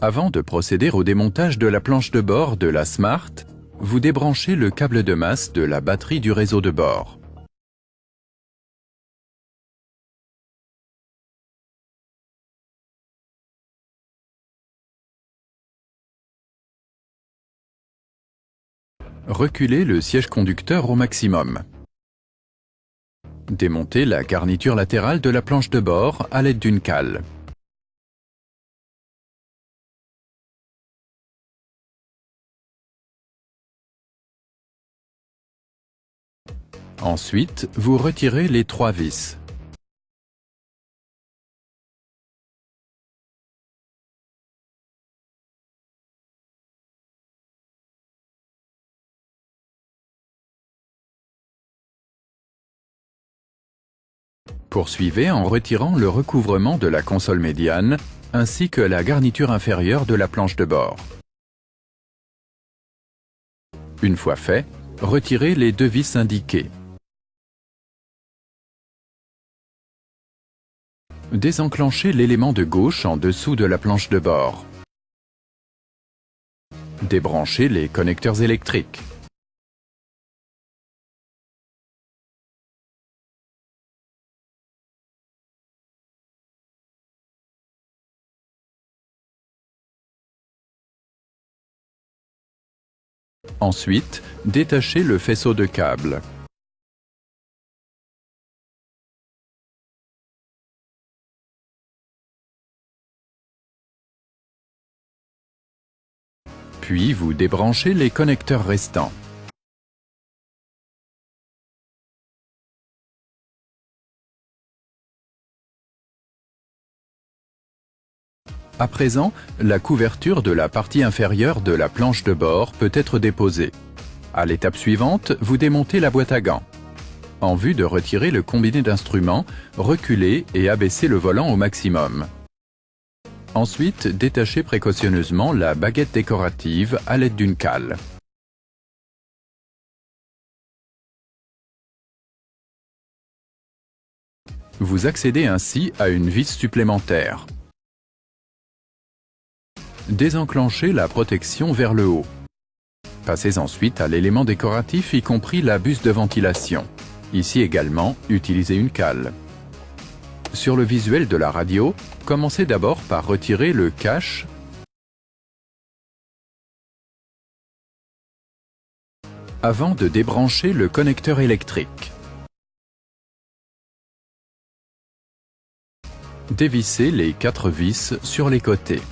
Avant de procéder au démontage de la planche de bord de la Smart, vous débranchez le câble de masse de la batterie du réseau de bord. Reculez le siège conducteur au maximum. Démontez la garniture latérale de la planche de bord à l'aide d'une cale. Ensuite, vous retirez les 3 vis. Poursuivez en retirant le recouvrement de la console médiane ainsi que la garniture inférieure de la planche de bord. Une fois fait, retirez les 2 vis indiquées. Désenclenchez l'élément de gauche en dessous de la planche de bord. Débranchez les connecteurs électriques. Ensuite, détachez le faisceau de câble. Puis vous débranchez les connecteurs restants. À présent, la couverture de la partie inférieure de la planche de bord peut être déposée. À l'étape suivante, vous démontez la boîte à gants. En vue de retirer le combiné d'instruments, reculez et abaissez le volant au maximum. Ensuite, détachez précautionneusement la baguette décorative à l'aide d'une cale. Vous accédez ainsi à une vis supplémentaire. Désenclenchez la protection vers le haut. Passez ensuite à l'élément décoratif, y compris la buse de ventilation. Ici également, utilisez une cale. Sur le visuel de la radio, commencez d'abord par retirer le cache avant de débrancher le connecteur électrique. Dévissez les 4 vis sur les côtés.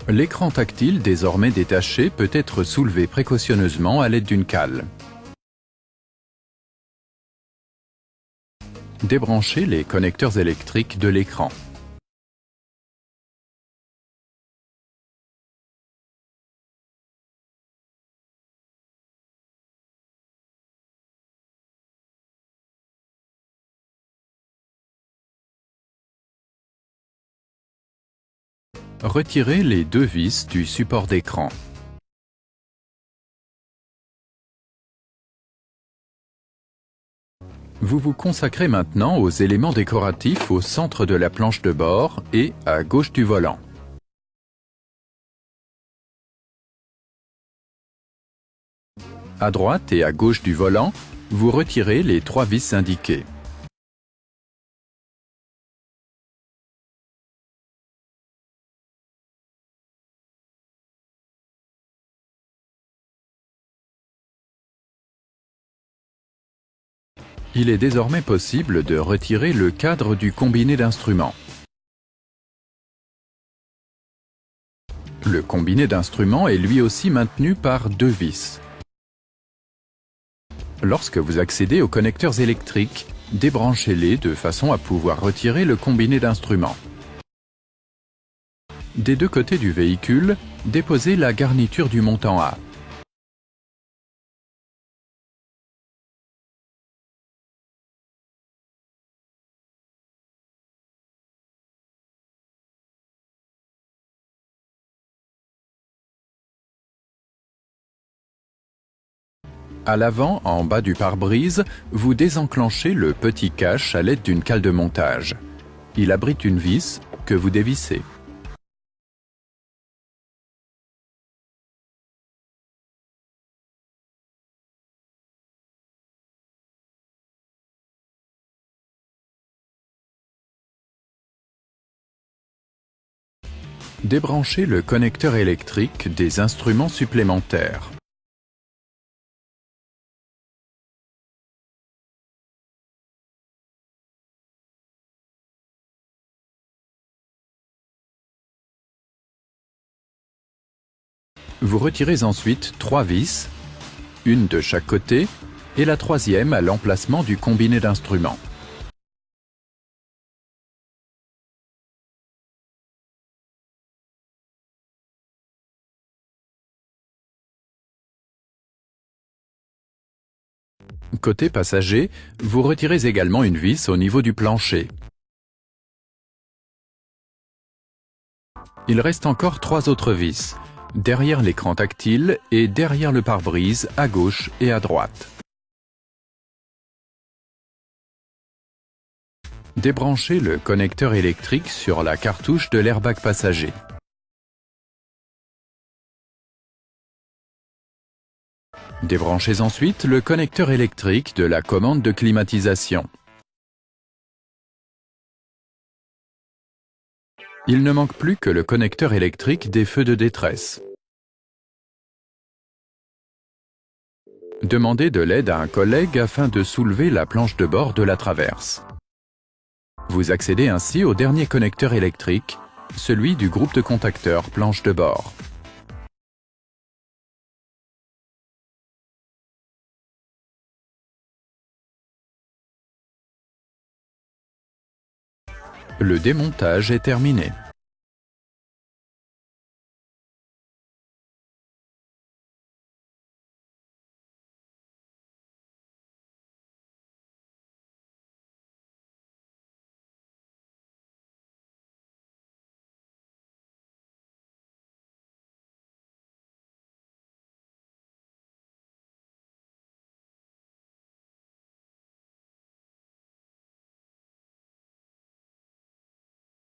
L'écran tactile désormais détaché peut être soulevé précautionneusement à l'aide d'une cale. Débranchez les connecteurs électriques de l'écran. Retirez les 2 vis du support d'écran. Vous vous consacrez maintenant aux éléments décoratifs au centre de la planche de bord et à gauche du volant. À droite et à gauche du volant, vous retirez les 3 vis indiquées. Il est désormais possible de retirer le cadre du combiné d'instruments. Le combiné d'instruments est lui aussi maintenu par 2 vis. Lorsque vous accédez aux connecteurs électriques, débranchez-les de façon à pouvoir retirer le combiné d'instruments. Des 2 côtés du véhicule, déposez la garniture du montant A. À l'avant, en bas du pare-brise, vous désenclenchez le petit cache à l'aide d'une cale de montage. Il abrite une vis que vous dévissez. Débranchez le connecteur électrique des instruments supplémentaires. Vous retirez ensuite 3 vis, une de chaque côté, et la troisième à l'emplacement du combiné d'instruments. Côté passager, vous retirez également une vis au niveau du plancher. Il reste encore 3 autres vis, derrière l'écran tactile et derrière le pare-brise à gauche et à droite. Débranchez le connecteur électrique sur la cartouche de l'airbag passager. Débranchez ensuite le connecteur électrique de la commande de climatisation. Il ne manque plus que le connecteur électrique des feux de détresse. Demandez de l'aide à un collègue afin de soulever la planche de bord de la traverse. Vous accédez ainsi au dernier connecteur électrique, celui du groupe de contacteurs planche de bord. Le démontage est terminé.